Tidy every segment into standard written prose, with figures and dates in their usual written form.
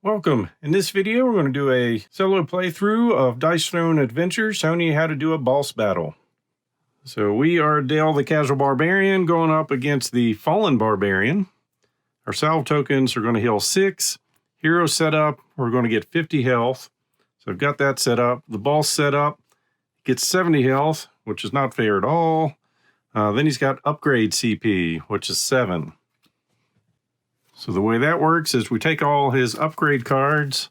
Welcome. In this video, we're going to do a solo playthrough of Dice Throne Adventure, showing you how to do a boss battle. So we are Dale the Casual Barbarian going up against the Fallen Barbarian. Our salve tokens are going to heal 6. Hero setup, we're going to get 50 health. So I've got that set up. The boss setup gets 70 health, which is not fair at all. Then he's got upgrade CP, which is 7. So the way that works is we take all his upgrade cards,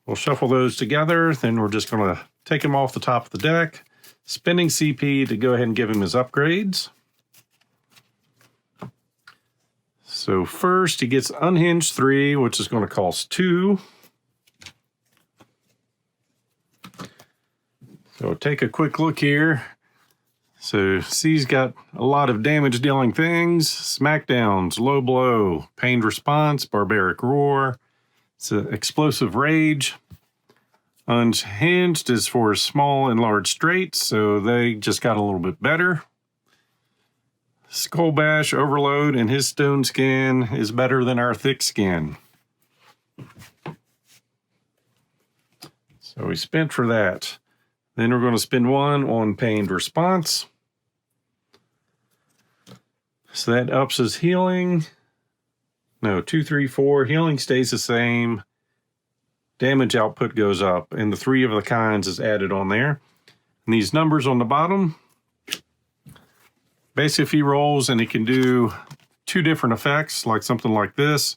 we'll shuffle those together, then we're just going to take him off the top of the deck, spending CP to go ahead and give him his upgrades. So first he gets Unhinged 3, which is going to cost 2. So take a quick look here. So C's got a lot of damage dealing things: smackdowns, low blow, pained response, barbaric roar. It's an explosive rage. Unhinged is for small and large straights, so they just got a little bit better. Skull bash, overload, and his stone skin is better than our thick skin. So we spent for that. Then we're going to spend 1 on pained response. So that ups his healing. No, 2, 3, 4. Healing stays the same. Damage output goes up, and the 3 of the kinds is added on there. And these numbers on the bottom, basically if he rolls and he can do 2 different effects, like something like this,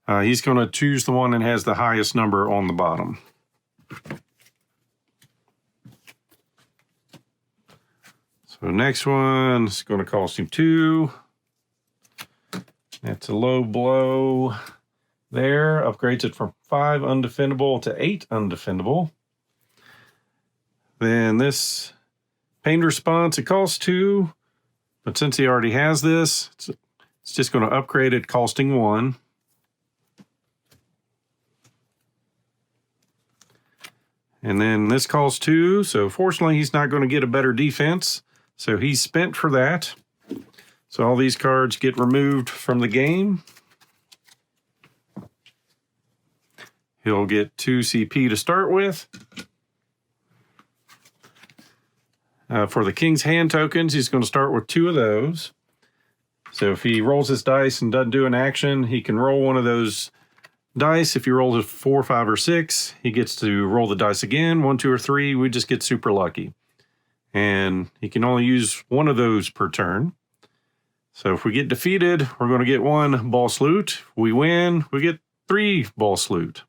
he's going to choose the one that has the highest number on the bottom. So next one is going to cost him 2. That's a low blow there. Upgrades it from 5 undefendable to 8 undefendable. Then this pained response, it costs 2. But since he already has this, it's just going to upgrade it, costing 1. And then this costs 2. So fortunately, he's not going to get a better defense. So he's spent for that. So all these cards get removed from the game. He'll get 2 CP to start with. For the King's Hand tokens, he's going to start with 2 of those. So if he rolls his dice and doesn't do an action, he can roll one of those dice. If he rolls a 4, 5, or 6, he gets to roll the dice again. 1, 2, or 3, we just get super lucky. And he can only use 1 of those per turn. So if we get defeated, we're going to get 1 boss loot. We win, we get 3 boss loot.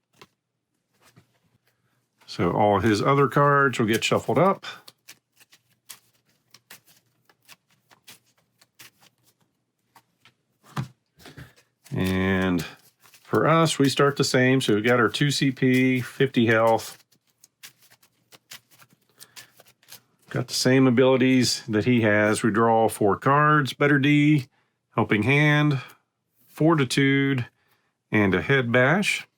So all his other cards will get shuffled up. And for us, we start the same. So we got our 2 CP, 50 health. Got the same abilities that he has. We draw 4 cards: Better D, Helping Hand, Fortitude, and a Head Bash.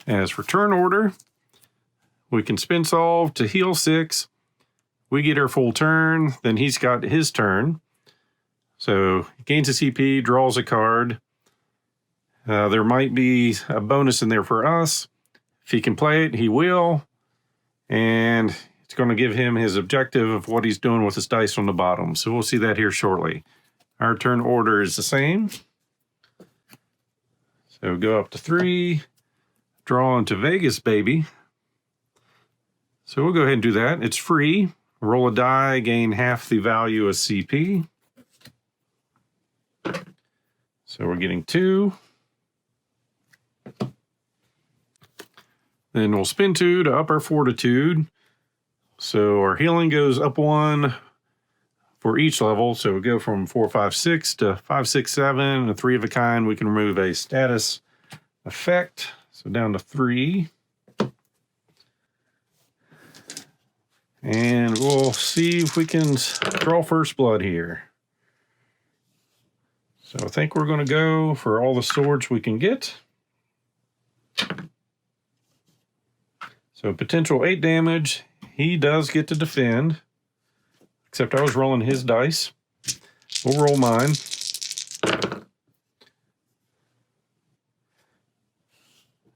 As for turn order, we can spin solve to heal 6. We get our full turn, then he's got his turn. So he gains a CP, draws a card. There might be a bonus in there for us. If he can play it, he will. And it's going to give him his objective of what he's doing with his dice on the bottom. So we'll see that here shortly. Our turn order is the same. So go up to 3, draw into Vegas, baby. So we'll go ahead and do that. It's free. Roll a die, gain half the value of CP. So we're getting 2. Then we'll spin 2 to up our Fortitude. So our healing goes up 1 for each level. So we go from 4, 5, 6 to 5, 6, 7. And a 3 of a kind, we can remove a status effect. So down to 3. And we'll see if we can draw first blood here. So I think we're going to go for all the swords we can get. So potential 8 damage. He does get to defend. Except I was rolling his dice. We'll roll mine.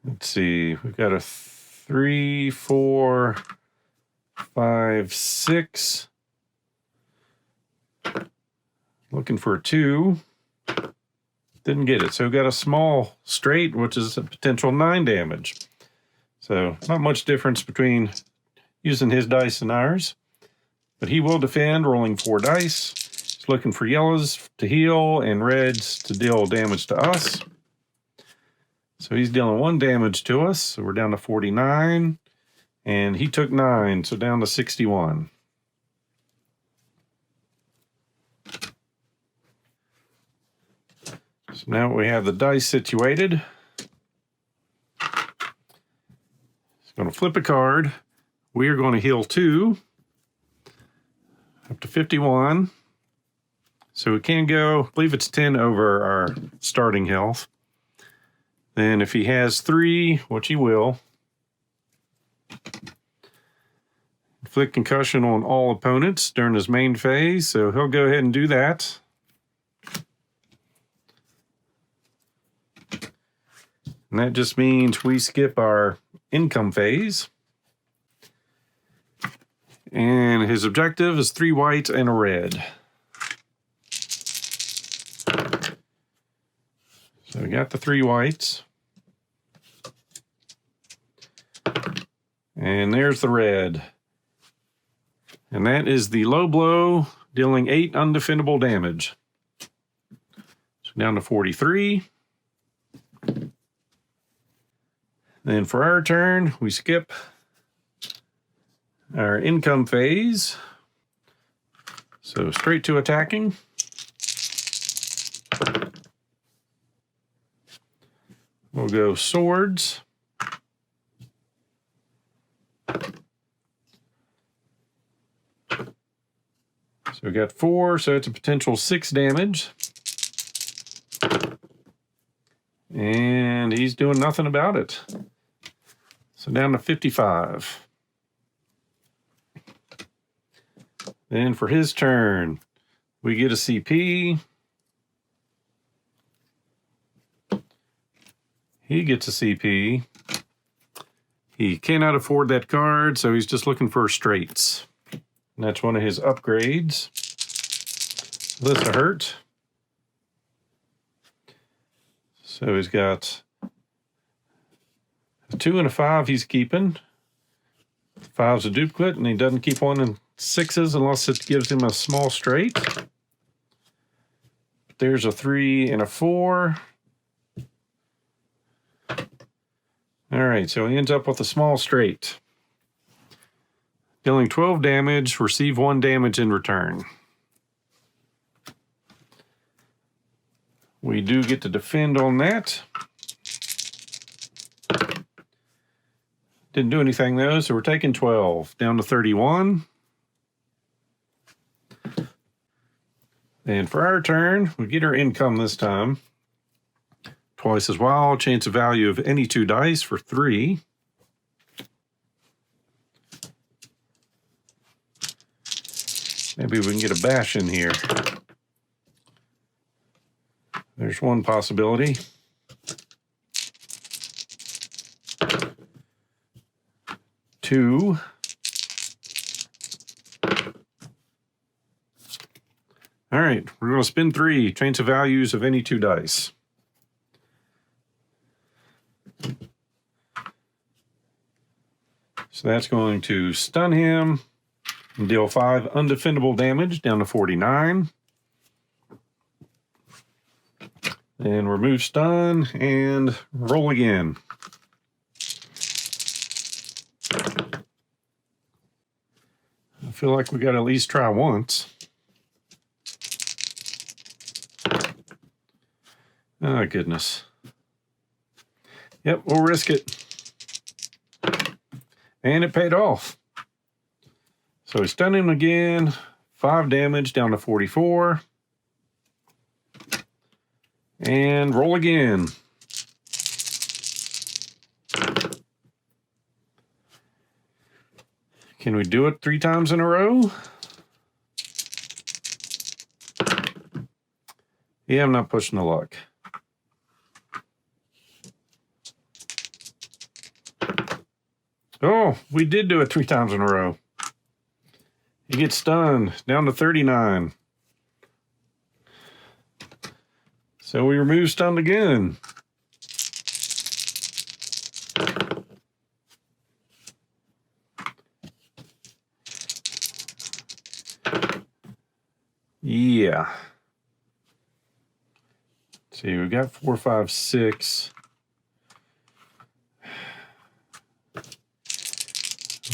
Let's see, we've got a 3, 4, 5, 6. Looking for a 2. Didn't get it. So we got a small straight, which is a potential 9 damage. So not much difference between using his dice and ours. But he will defend, rolling 4 dice. He's looking for yellows to heal and reds to deal damage to us. So he's dealing 1 damage to us. So we're down to 49. And he took 9, so down to 61. So now we have the dice situated. He's going to flip a card. We are going to heal 2 up to 51. So we can go, I believe it's 10 over our starting health. Then if he has 3, which he will, inflict concussion on all opponents during his main phase. So he'll go ahead and do that. And that just means we skip our income phase. And his objective is 3 whites and a red. So we got the 3 whites. And there's the red. And that is the low blow, dealing 8 undefendable damage. So down to 43. Then for our turn, we skip our income phase. So straight to attacking. We'll go swords. So we got 4, so it's a potential 6 damage. And he's doing nothing about it. So down to 55. Then for his turn, we get a CP. He gets a CP. He cannot afford that card, so he's just looking for straights. And that's one of his upgrades. This will hurt. So he's got a 2 and a 5 he's keeping. 5's a duplicate, and he doesn't keep 1 and 6s unless it gives him a small straight. There's a 3 and a 4. All right, so he ends up with a small straight. Dealing 12 damage, receive 1 damage in return. We do get to defend on that. Didn't do anything though, so we're taking 12, down to 31. And for our turn, we get our income this time. Twice as wild, chance of value of any 2 dice for 3. Maybe we can get a bash in here. There's one possibility. Two. All right, we're going to spin 3. Chance of values of any 2 dice. So that's going to stun him and deal 5 undefendable damage, down to 49. And remove stun and roll again. I feel like we got to at least try once. Oh, goodness. Yep, we'll risk it. And it paid off. So we stun him again. 5 damage, down to 44. And roll again. Can we do it 3 times in a row? Yeah, I'm not pushing the luck. Oh, we did do it 3 times in a row. He gets stunned, down to 39. So we remove stunned again. Yeah. Let's see, we got 4, 5, 6.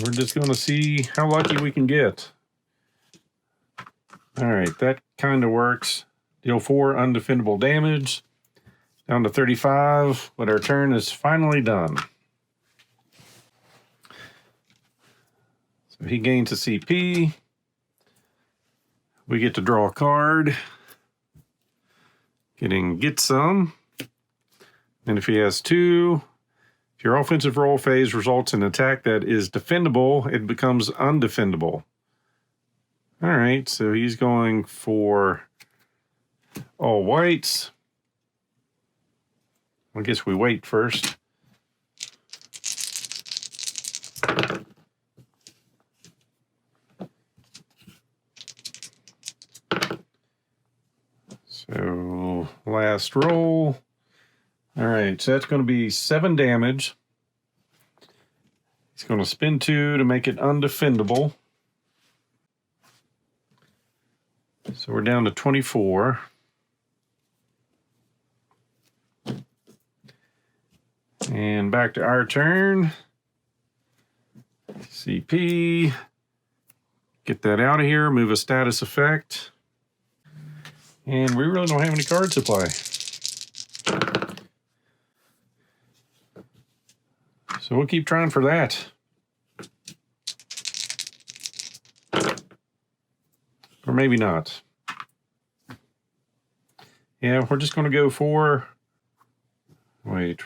We're just going to see how lucky we can get. All right, that kind of works. Deal 4 undefendable damage. Down to 35, but our turn is finally done. So he gains a CP. We get to draw a card. Get some. And if he has 2, if your offensive roll phase results in an attack that is defendable, it becomes undefendable. All right, so he's going for all whites. I guess we wait first. So last roll. All right, so that's going to be 7 damage. He's going to spend 2 to make it undefendable. So we're down to 24. And back to our turn. CP. Get that out of here. Move a status effect. And we really don't have any cards to play. So we'll keep trying for that. Or maybe not. Yeah, we're just going to go for... Wait.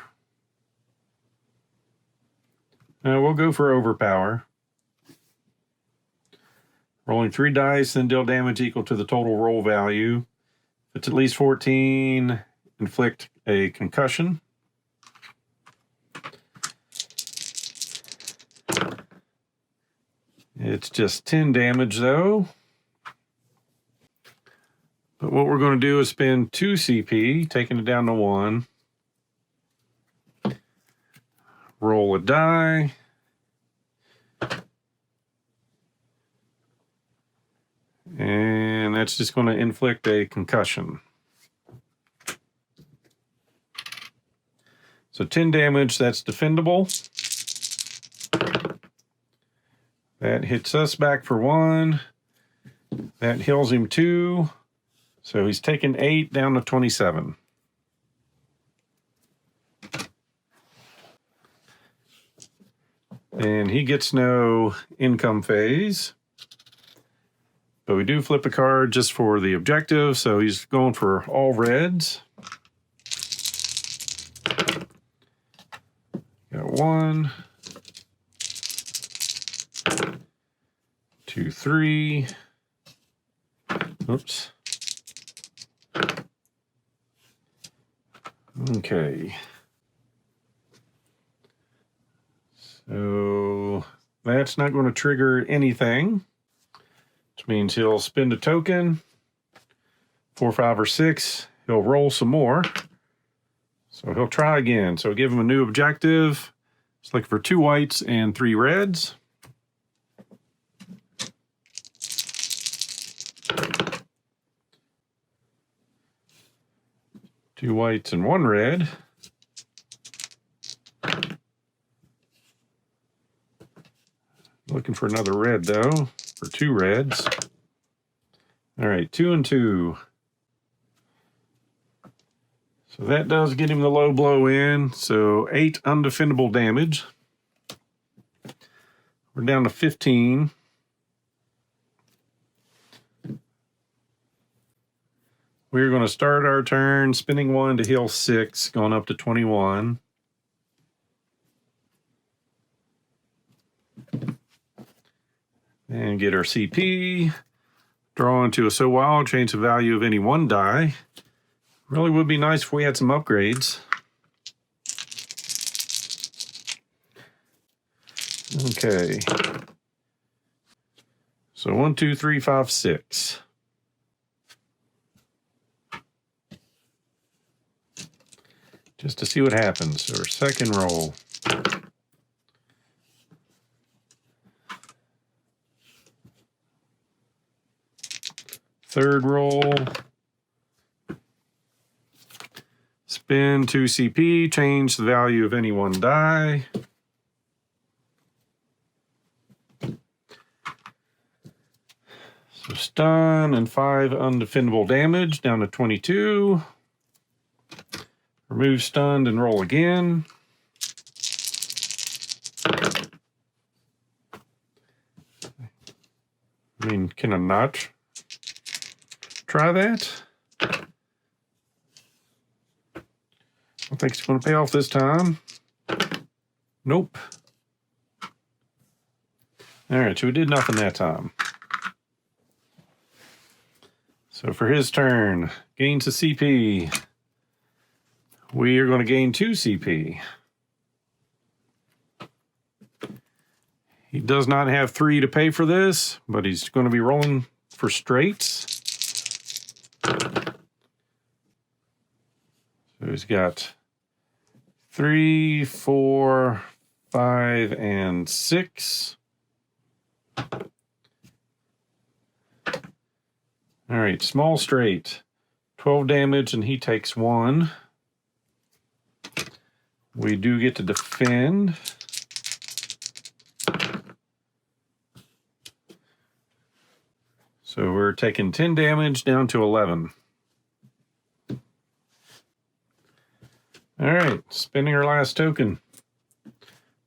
We'll go for overpower. Rolling 3 dice, then deal damage equal to the total roll value. If it's at least 14, inflict a concussion. It's just 10 damage, though. But what we're going to do is spend 2 CP, taking it down to 1. Roll a die. And that's just going to inflict a concussion. So 10 damage, that's defendable. That hits us back for 1. That heals him 2. So he's taken 8 down to 27. And he gets no income phase. But we do flip a card just for the objective, so he's going for all reds. Got 1, 2, 3. Oops. Okay. So that's not going to trigger anything, which means he'll spend a token, 4, 5, or 6. He'll roll some more. So he'll try again. So give him a new objective. He's looking for 2 whites and 3 reds. Two whites and 1 red. Looking for another red, though, for 2 reds. All right, 2 and 2. So that does get him the low blow in. So 8 undefendable damage. We're down to 15. We're going to start our turn, spinning 1 to heal 6, going up to 21. And get our CP. Draw into a So Wild, change the value of any 1 die. Really would be nice if we had some upgrades. Okay. So 1, 2, 3, 5, 6. Just to see what happens. So our second roll. Third roll. Spin 2 CP, change the value of any one die. So stun and 5 undefendable damage down to 22. Remove stunned and roll again. I mean, can I not try that? I don't think it's going to pay off this time. Nope. All right, so we did nothing that time. So for his turn, gains a CP. We are going to gain 2 CP. He does not have 3 to pay for this, but he's going to be rolling for straights. So he's got 3, 4, 5, and 6. All right, small straight. 12 damage, and he takes 1. We do get to defend. So we're taking 10 damage down to 11. All right, spending our last token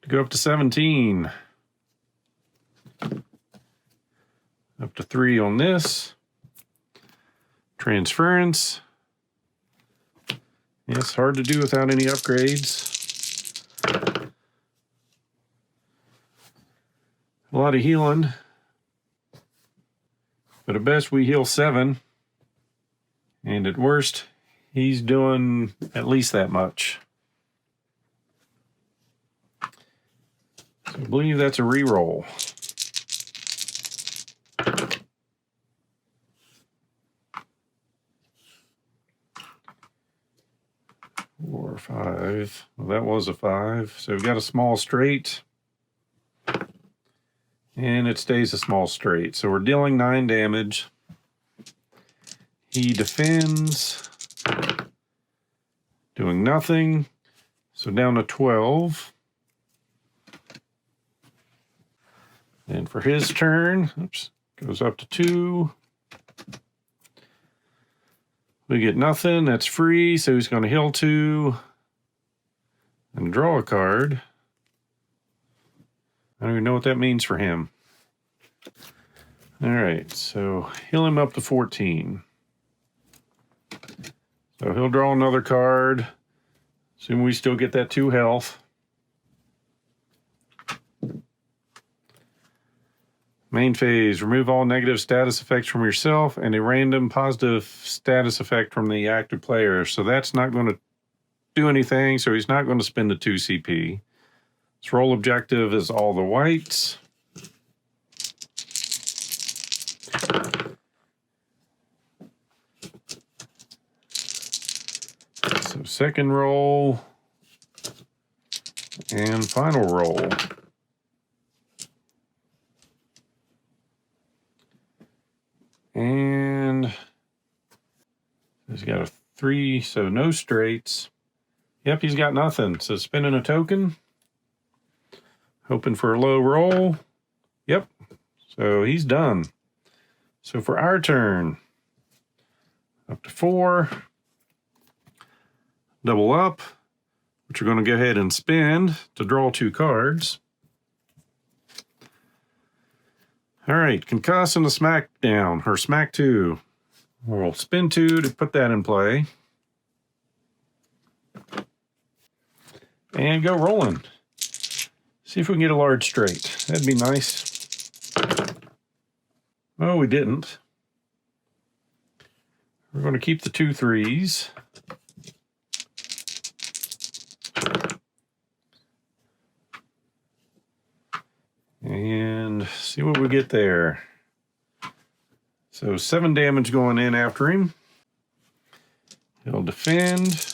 to go up to 17. Up to 3 on this. Transference. Yes, hard to do without any upgrades. A lot of healing. But at best we heal 7. And at worst, he's doing at least that much. So I believe that's a reroll. 4, 5. Well, that was a 5. So we've got a small straight. And it stays a small straight. So we're dealing 9 damage. He defends. Doing nothing. So down to 12. And for his turn, oops, goes up to 2. We get nothing. That's free. So he's going to heal 2 and draw a card. I don't even know what that means for him. All right, so heal him up to 14. So he'll draw another card. Assume we still get that 2 health. Main phase, remove all negative status effects from yourself and a random positive status effect from the active player. So that's not going to do anything, so he's not going to spend the 2 CP. His roll objective is all the whites. So second roll and final roll. And he's got a 3, so no straights. Yep, he's got nothing. So spending a token. Hoping for a low roll. Yep. So he's done. So for our turn, up to 4. Double up, which we're going to go ahead and spend to draw 2 cards. All right, concuss and a smackdown, or smack 2. We'll spin 2 to put that in play. And go rolling. See if we can get a large straight. That'd be nice. Oh, we didn't. We're going to keep the 2 3s. see what we get there. So 7 damage going in after him. He'll defend.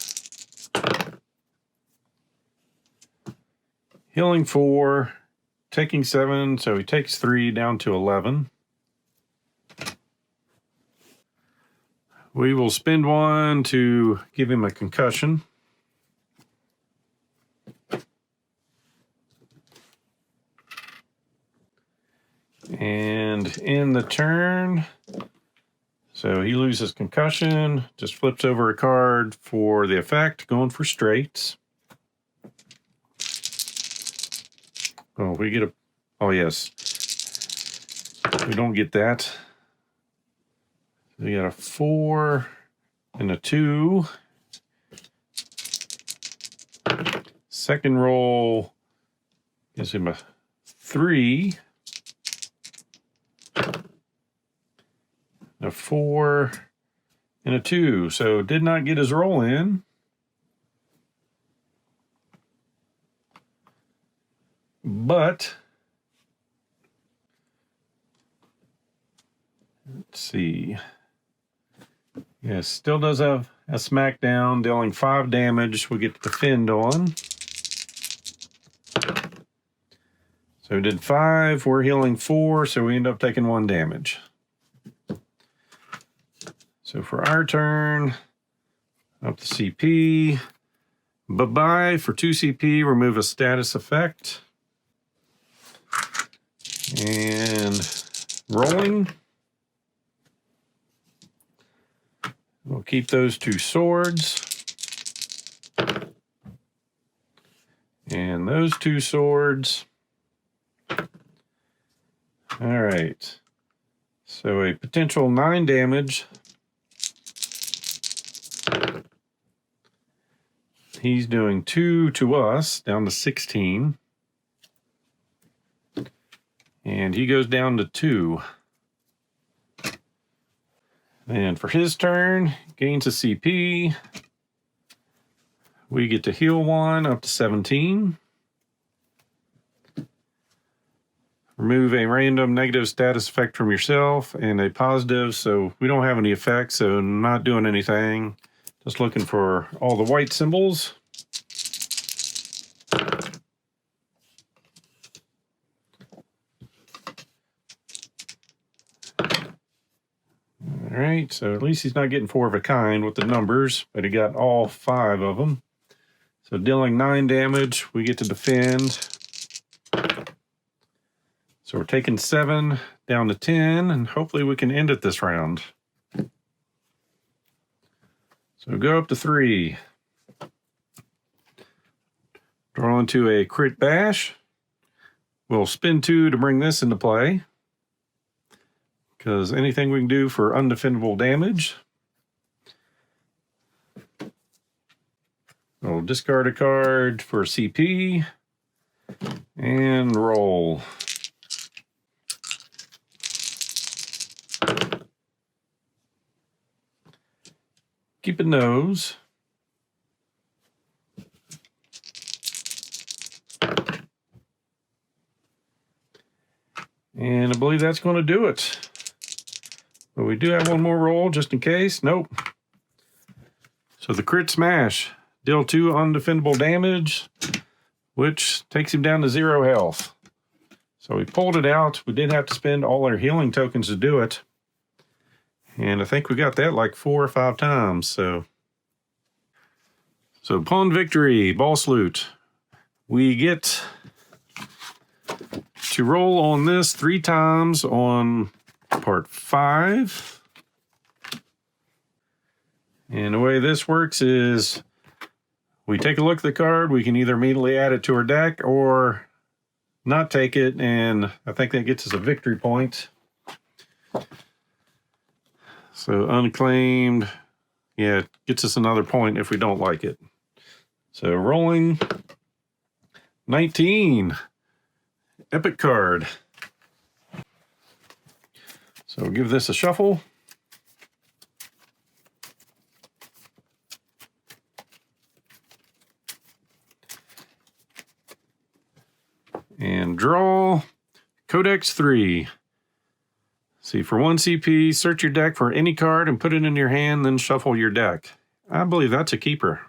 Healing 4, taking 7, so he takes 3 down to 11. We will spend 1 to give him a concussion. And in the turn, so he loses concussion, just flips over a card for the effect, going for straights. Oh, we get a, oh yes, we don't get that. We got a 4 and a 2. Second roll gives him a 3. A 4 and a 2. So did not get his roll in. But let's see. Yes, still does have a smackdown, dealing 5 damage. We get to defend on. So we did 5. We're healing 4, so we end up taking 1 damage. So for our turn, up to CP. Bye-bye for 2 CP. Remove a status effect. And rolling. We'll keep those 2 swords. And those 2 swords. All right. So a potential 9 damage. He's doing 2 to us, down to 16. And he goes down to 2. And for his turn, gains a CP. We get to heal 1 up to 17. Remove a random negative status effect from yourself and a positive, so we don't have any effects, so not doing anything. Just looking for all the white symbols. All right, so at least he's not getting 4 of a kind with the numbers, but he got all 5 of them. So dealing 9 damage, we get to defend. So we're taking 7 down to 10, and hopefully we can end it this round. So go up to 3. Draw into a crit bash. We'll spin 2 to bring this into play, because anything we can do for undefendable damage. We'll discard a card for CP and roll. Keep a nose. And I believe that's going to do it. But we do have one more roll just in case. Nope. So the crit smash. Deal 2 undefendable damage, which takes him down to 0 health. So we pulled it out. We did have to spend all our healing tokens to do it. And I think we got that like 4 or 5 times. So upon victory, boss loot, we get to roll on this 3 times on part 5. And the way this works is we take a look at the card. We can either immediately add it to our deck or not take it. And I think that gets us a victory point. So unclaimed, yeah, it gets us another point if we don't like it. So rolling 19, epic card. So we'll give this a shuffle. And draw. Codex 3. See, for 1 CP, search your deck for any card and put it in your hand, then shuffle your deck. I believe that's a keeper.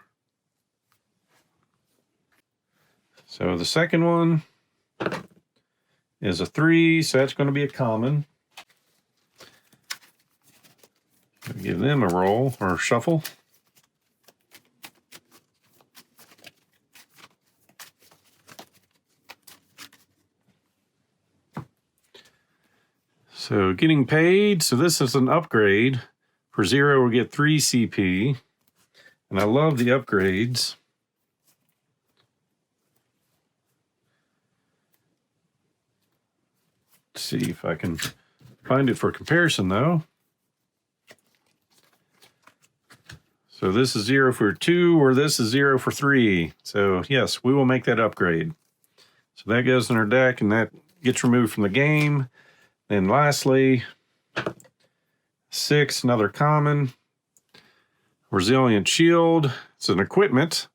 So the second one is a 3, so that's going to be a common. Give them a roll or shuffle. So getting paid, so this is an upgrade. For 0, we get 3 CP. And I love the upgrades. Let's see if I can find it for comparison though. So this is 0 for 2, or this is 0 for 3. So yes, we will make that upgrade. So that goes in our deck and that gets removed from the game. Then lastly, 6, another common. Resilient Shield. It's an equipment.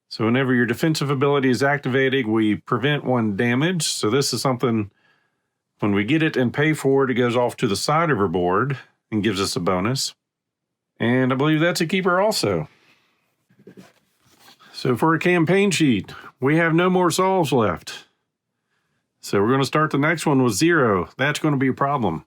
So whenever your defensive ability is activated, we prevent 1 damage. So this is something, when we get it and pay for it, it goes off to the side of our board and gives us a bonus. And I believe that's a keeper also. So for a campaign sheet, we have no more solves left. So we're going to start the next one with 0. That's going to be a problem.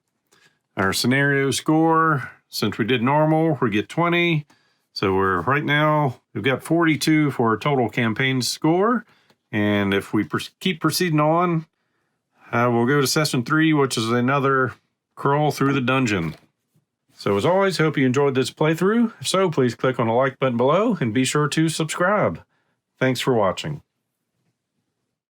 Our scenario score, since we did normal, we get 20. So we're right now, we've got 42 for our total campaign score. And if we keep proceeding on, we'll go to session 3, which is another crawl through the dungeon. So as always, hope you enjoyed this playthrough. If so, please click on the like button below and be sure to subscribe. Thanks for watching.